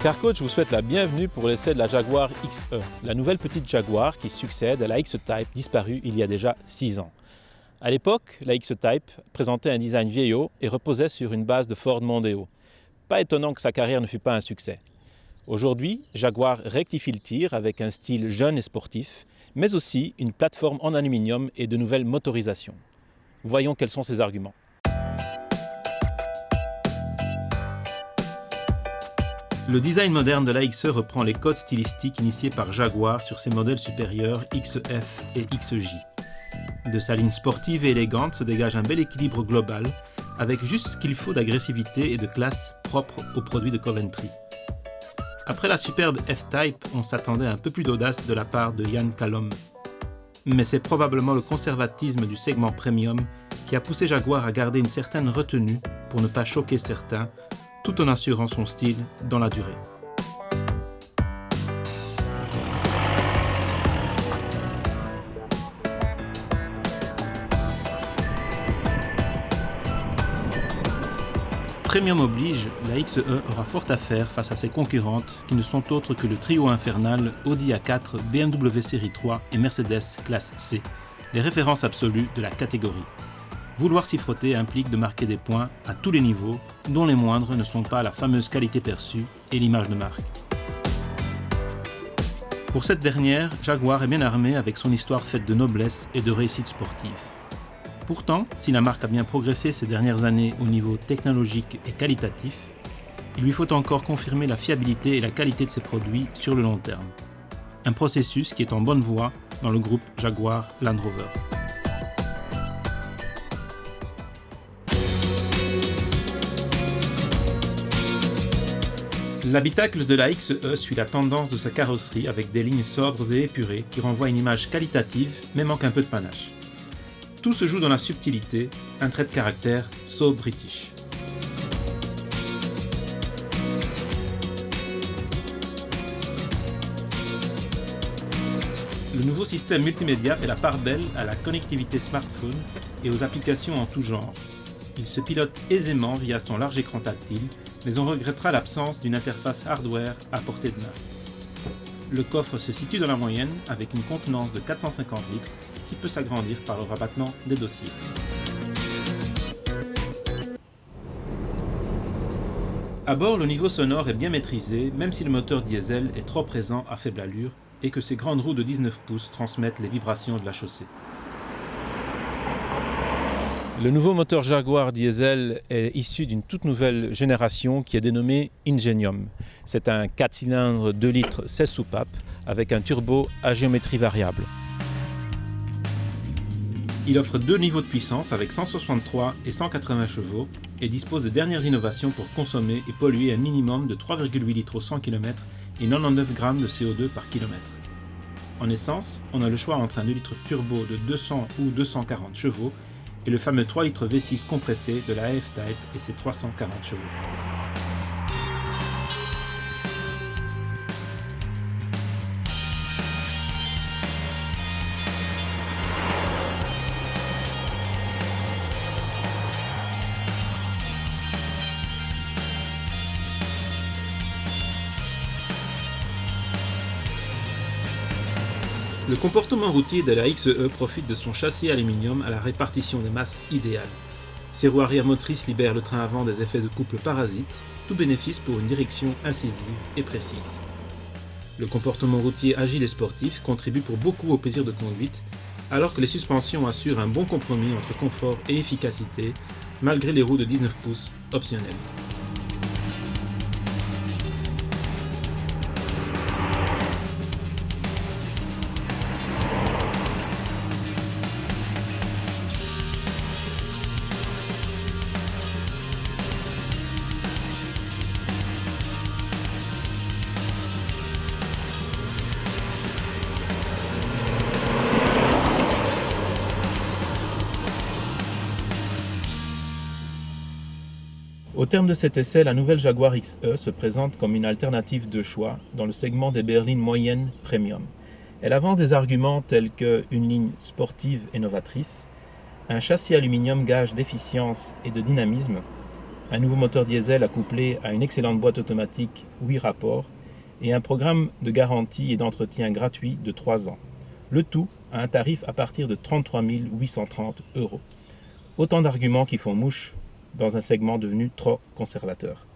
CarCoach vous souhaite la bienvenue pour l'essai de la Jaguar XE, la nouvelle petite Jaguar qui succède à la X-Type disparue il y a déjà 6 ans. À l'époque, la X-Type présentait un design vieillot et reposait sur une base de Ford Mondeo. Pas étonnant que sa carrière ne fût pas un succès. Aujourd'hui, Jaguar rectifie le tir avec un style jeune et sportif, mais aussi une plateforme en aluminium et de nouvelles motorisations. Voyons quels sont ses arguments. Le design moderne de la XE reprend les codes stylistiques initiés par Jaguar sur ses modèles supérieurs XF et XJ. De sa ligne sportive et élégante se dégage un bel équilibre global, avec juste ce qu'il faut d'agressivité et de classe propre aux produits de Coventry. Après la superbe F-Type, on s'attendait à un peu plus d'audace de la part de Ian Callum. Mais c'est probablement le conservatisme du segment premium qui a poussé Jaguar à garder une certaine retenue pour ne pas choquer certains, tout en assurant son style dans la durée. Premium oblige, la XE aura fort à faire face à ses concurrentes qui ne sont autres que le trio infernal Audi A4, BMW Série 3 et Mercedes Classe C, les références absolues de la catégorie. Vouloir s'y frotter implique de marquer des points à tous les niveaux, dont les moindres ne sont pas la fameuse qualité perçue et l'image de marque. Pour cette dernière, Jaguar est bien armé avec son histoire faite de noblesse et de réussite sportive. Pourtant, si la marque a bien progressé ces dernières années au niveau technologique et qualitatif, il lui faut encore confirmer la fiabilité et la qualité de ses produits sur le long terme. Un processus qui est en bonne voie dans le groupe Jaguar Land Rover. L'habitacle de la XE suit la tendance de sa carrosserie avec des lignes sobres et épurées qui renvoient une image qualitative mais manque un peu de panache. Tout se joue dans la subtilité, un trait de caractère so british. Le nouveau système multimédia fait la part belle à la connectivité smartphone et aux applications en tout genre. Il se pilote aisément via son large écran tactile, mais on regrettera l'absence d'une interface hardware à portée de main. Le coffre se situe dans la moyenne avec une contenance de 450 litres qui peut s'agrandir par le rabattement des dossiers. À bord, le niveau sonore est bien maîtrisé, même si le moteur diesel est trop présent à faible allure et que ses grandes roues de 19 pouces transmettent les vibrations de la chaussée. Le nouveau moteur Jaguar diesel est issu d'une toute nouvelle génération qui est dénommée Ingenium. C'est un 4 cylindres 2 litres 16 soupapes avec un turbo à géométrie variable. Il offre 2 niveaux de puissance avec 163 et 180 chevaux et dispose des dernières innovations pour consommer et polluer un minimum de 3,8 litres au 100 km et 99 grammes de CO2 par kilomètre. En essence, on a le choix entre un 2 litres turbo de 200 ou 240 chevaux et le fameux 3 litres V6 compressé de la F-Type et ses 340 chevaux. Le comportement routier de la XE profite de son châssis aluminium à la répartition des masses idéale. Ses roues arrière motrices libèrent le train avant des effets de couple parasites, tout bénéfice pour une direction incisive et précise. Le comportement routier agile et sportif contribue pour beaucoup au plaisir de conduite, alors que les suspensions assurent un bon compromis entre confort et efficacité, malgré les roues de 19 pouces optionnelles. Au terme de cet essai, la nouvelle Jaguar XE se présente comme une alternative de choix dans le segment des berlines moyennes premium. Elle avance des arguments tels qu'une ligne sportive et novatrice, un châssis aluminium gage d'efficience et de dynamisme, un nouveau moteur diesel accouplé à une excellente boîte automatique 8 rapports et un programme de garantie et d'entretien gratuit de 3 ans. Le tout à un tarif à partir de 33 830 €. Autant d'arguments qui font mouche dans un segment devenu trop conservateur.